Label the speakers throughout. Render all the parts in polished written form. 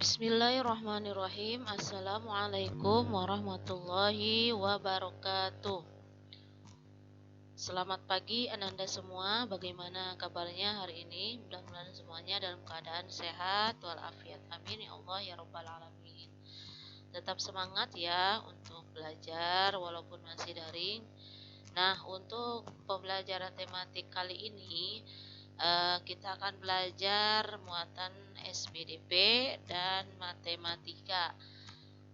Speaker 1: Bismillahirrahmanirrahim. Assalamualaikum warahmatullahi wabarakatuh. Selamat pagi Ananda semua. Bagaimana kabarnya hari ini? Mudah-mudahan semuanya dalam keadaan sehat walafiat. Amin ya Allah ya rabbal alamin. Tetap semangat ya untuk belajar walaupun masih daring. Nah, untuk pembelajaran tematik kali ini kita akan belajar muatan SPDP dan matematika.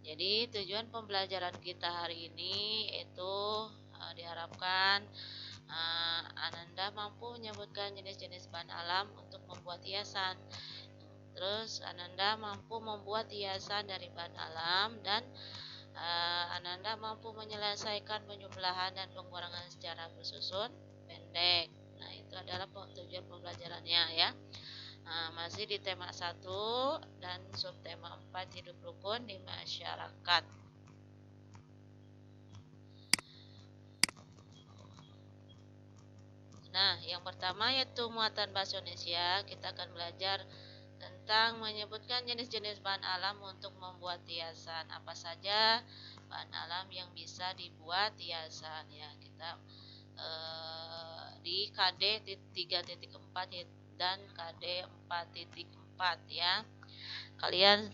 Speaker 1: Jadi tujuan pembelajaran kita hari ini itu diharapkan Ananda mampu menyebutkan jenis-jenis bahan alam untuk membuat hiasan. Terus Ananda mampu membuat hiasan dari bahan alam dan Ananda mampu menyelesaikan penjumlahan dan pengurangan secara bersusun pendek. Nah, itu adalah tujuan pembelajarannya ya. Masih di tema 1 dan subtema 4 hidup rukun di masyarakat. Nah, yang pertama yaitu muatan bahasa Indonesia. Kita akan belajar tentang menyebutkan jenis-jenis bahan alam untuk membuat hiasan. Apa saja bahan alam yang bisa dibuat hiasan ya. Kita di KD 3.4 dan KD 4.4 ya. Kalian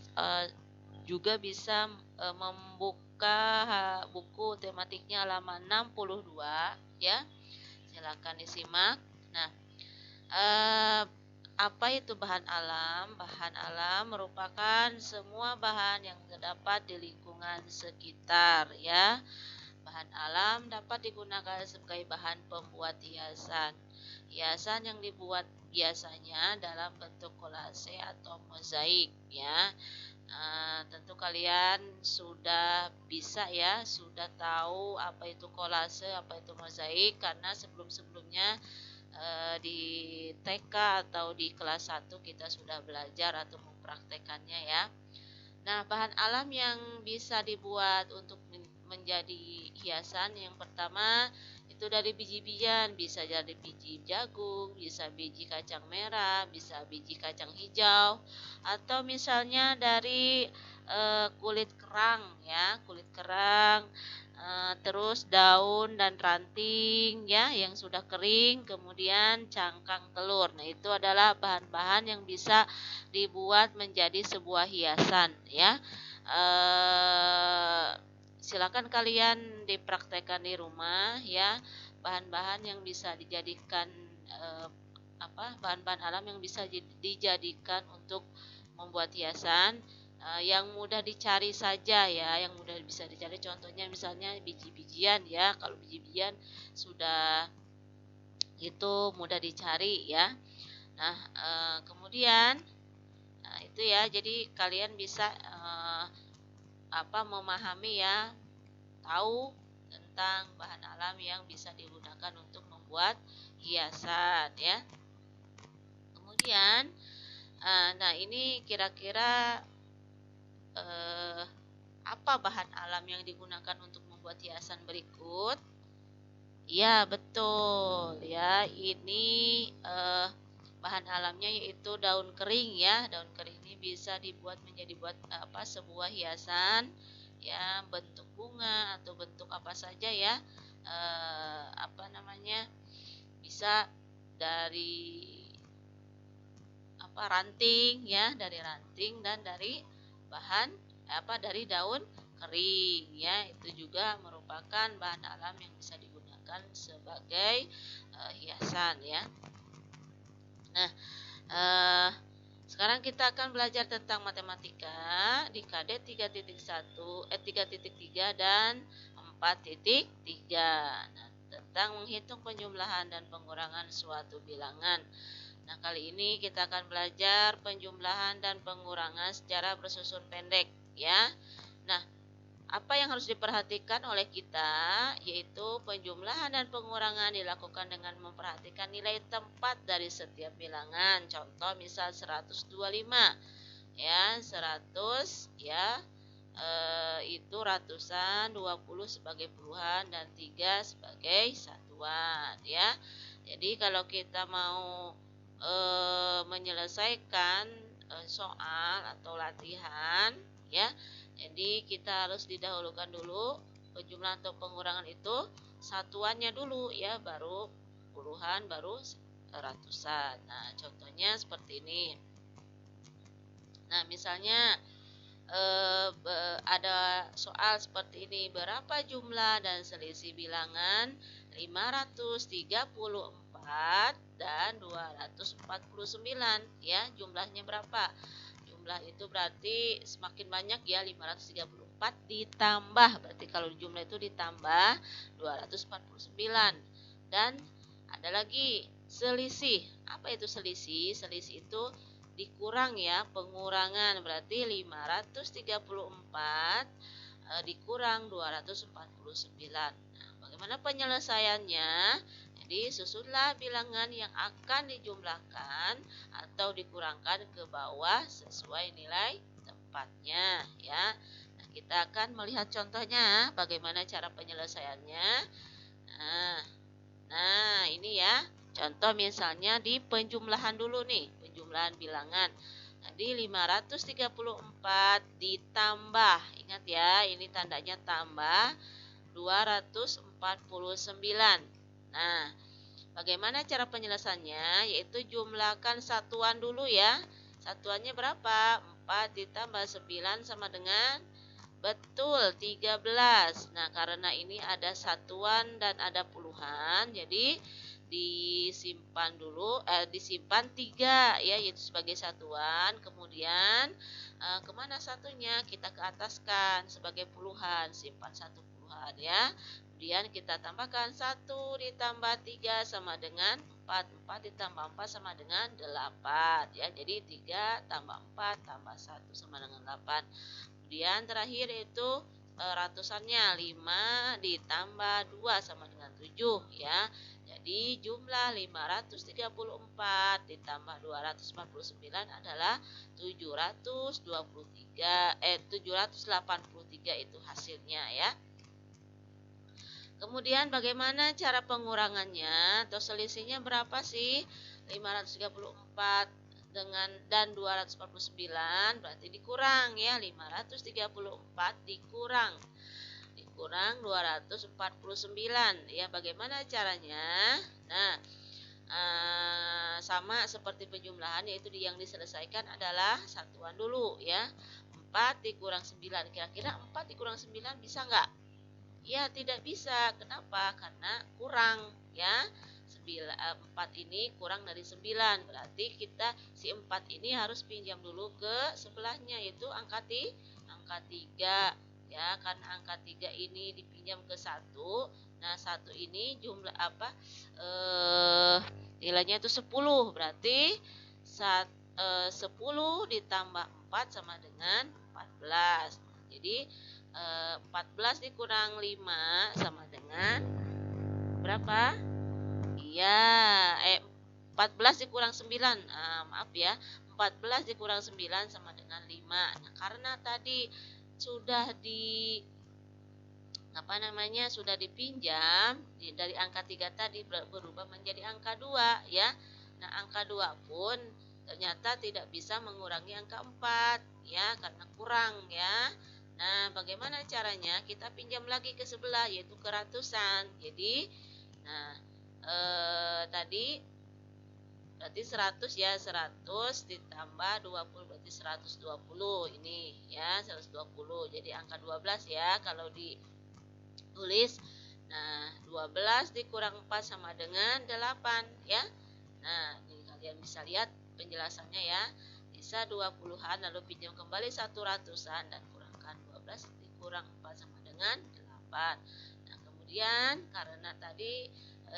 Speaker 1: juga bisa membuka buku tematiknya halaman 62 ya. Silakan disimak. Nah, apa itu bahan alam? Bahan alam merupakan semua bahan yang terdapat di lingkungan sekitar ya. Bahan alam dapat digunakan sebagai bahan pembuat hiasan. Hiasan yang dibuat biasanya dalam bentuk kolase atau mozaik ya. Tentu kalian sudah bisa ya, sudah tahu apa itu kolase, apa itu mozaik karena sebelum-sebelumnya di TK atau di kelas 1 kita sudah belajar atau mempraktekannya ya. Nah, bahan alam yang bisa dibuat untuk menjadi hiasan yang pertama itu dari biji-bijian, bisa dari biji jagung, bisa biji kacang merah, bisa biji kacang hijau, atau misalnya dari kulit kerang ya, kulit kerang, terus daun dan ranting ya yang sudah kering, kemudian cangkang telur. Nah, itu adalah bahan-bahan yang bisa dibuat menjadi sebuah hiasan ya. Silakan kalian dipraktekkan di rumah ya, bahan-bahan yang bisa dijadikan bahan-bahan alam yang bisa dijadikan untuk membuat hiasan yang mudah dicari saja ya, yang mudah bisa dicari. Contohnya misalnya biji-bijian ya, kalau biji-bijian sudah itu mudah dicari ya. Nah, kemudian itu ya, jadi kalian bisa memahami ya, tahu tentang bahan alam yang bisa digunakan untuk membuat hiasan ya. Kemudian nah ini kira-kira apa bahan alam yang digunakan untuk membuat hiasan berikut? Ya, betul ya. Ini bahan alamnya yaitu daun kering ya. Daun kering ini bisa dibuat menjadi sebuah hiasan ya, bentuk bunga atau bentuk apa saja ya. Bisa dari ranting ya, dari ranting dan dari bahan dari daun kering ya. Itu juga merupakan bahan alam yang bisa digunakan sebagai hiasan ya. Nah, sekarang kita akan belajar tentang matematika di KD 3.3 dan 4.3. Nah, tentang menghitung penjumlahan dan pengurangan suatu bilangan. Nah, kali ini kita akan belajar penjumlahan dan pengurangan secara bersusun pendek ya. Nah, apa yang harus diperhatikan oleh kita yaitu penjumlahan dan pengurangan dilakukan dengan memperhatikan nilai tempat dari setiap bilangan. Contoh misal 125 ya, 100 ya, itu ratusan, 20 sebagai puluhan dan 3 sebagai satuan ya. Jadi kalau kita mau menyelesaikan soal atau latihan ya. Jadi kita harus didahulukan dulu penjumlahan atau pengurangan itu satuannya dulu ya, baru puluhan, baru ratusan. Nah, contohnya seperti ini. Nah, misalnya ada soal seperti ini, berapa jumlah dan selisih bilangan 534 dan 249 ya, jumlahnya berapa? Jumlah itu berarti semakin banyak ya, 534 ditambah, berarti kalau jumlah itu ditambah 249. Dan ada lagi selisih. Apa itu selisih? Selisih itu dikurang ya, pengurangan, berarti 534 dikurang 249. Nah, bagaimana penyelesaiannya? Jadi susunlah bilangan yang akan dijumlahkan atau dikurangkan ke bawah sesuai nilai tepatnya ya. Nah, kita akan melihat contohnya bagaimana cara penyelesaiannya. Nah, ini ya. Contoh misalnya di penjumlahan dulu nih, penjumlahan bilangan. Jadi 534 ditambah, ingat ya, ini tandanya tambah 249. Nah, bagaimana cara penyelesaiannya? Yaitu jumlahkan satuan dulu ya. Satuannya berapa? 4 ditambah 9 sama dengan, betul, 13. Nah, karena ini ada satuan dan ada puluhan, jadi disimpan dulu, disimpan 3 ya, yaitu sebagai satuan. Kemudian kemana satunya? Kita ke ataskan sebagai puluhan, simpan satu puluhan ya. Kemudian kita tambahkan 1 ditambah 3 sama dengan 4. 4 ditambah 4 sama dengan 8 ya. Jadi 3 tambah 4 tambah 1 sama dengan 8. Kemudian terakhir itu ratusannya, 5 ditambah 2 sama dengan 7 ya. Jadi jumlah 534 ditambah 249 adalah 783 itu hasilnya ya. Kemudian bagaimana cara pengurangannya atau selisihnya berapa sih? 534 dan 249 berarti dikurang ya, 534 dikurang 249 ya. Bagaimana caranya? Nah, sama seperti penjumlahan, yaitu yang diselesaikan adalah satuan dulu ya. 4 dikurang 9, kira-kira 4 dikurang 9 bisa nggak? Ya, tidak bisa. Kenapa? Karena kurang ya. 4 ini kurang dari 9, berarti kita si 4 ini harus pinjam dulu ke sebelahnya, yaitu angka 3 ya, karena angka 3 ini dipinjam ke 1. Nah, 1 ini jumlah apa? Nilainya itu 10, berarti 10 ditambah 4 sama dengan 14. Jadi 14 dikurang 5 sama dengan berapa? Iya, 14 dikurang 9. Maaf ya. 14 dikurang 9 sama dengan 5. Nah, karena tadi sudah sudah dipinjam dari angka 3 tadi berubah menjadi angka 2 ya. Nah, angka 2 pun ternyata tidak bisa mengurangi angka 4 ya, karena kurang ya. Nah, bagaimana caranya? Kita pinjam lagi ke sebelah, yaitu ke ratusan. Jadi, tadi berarti 100 ya, 100 ditambah 20 berarti 120 ini ya, 120. Jadi angka 12 ya kalau ditulis. Nah, 12 dikurang 4 sama dengan 8 ya. Nah, ini kalian bisa lihat penjelasannya ya. Bisa 20-an lalu pinjam kembali 100-an dan kurangkan 12 dikurang 4 sama dengan 8. Nah, kemudian karena tadi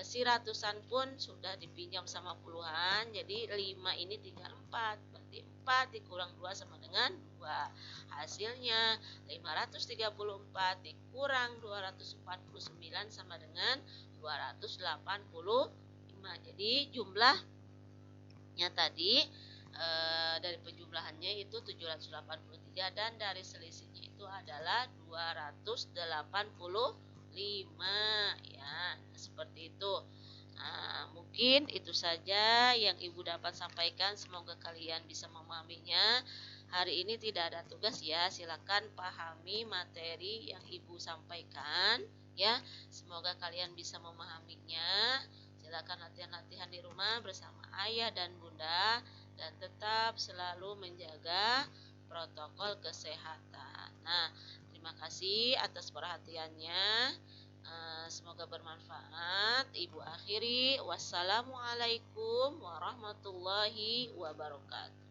Speaker 1: si ratusan pun sudah dipinjam sama puluhan, jadi 5 ini tinggal 4, berarti 4 dikurang 2 sama dengan 2. Hasilnya 534 dikurang 249 sama dengan 285. Jadi jumlahnya tadi dari penjumlahannya itu 783 dan dari selisihnya itu adalah 285 ya, seperti itu. Nah, mungkin itu saja yang Ibu dapat sampaikan. Semoga kalian bisa memahaminya. Hari ini tidak ada tugas ya. Silakan pahami materi yang Ibu sampaikan ya. Semoga kalian bisa memahaminya. Silakan latihan-latihan di rumah bersama ayah dan bunda dan tetap selalu menjaga protokol kesehatan. Nah, terima kasih atas perhatiannya. Semoga bermanfaat. Ibu akhiri. Wassalamualaikum warahmatullahi wabarakatuh.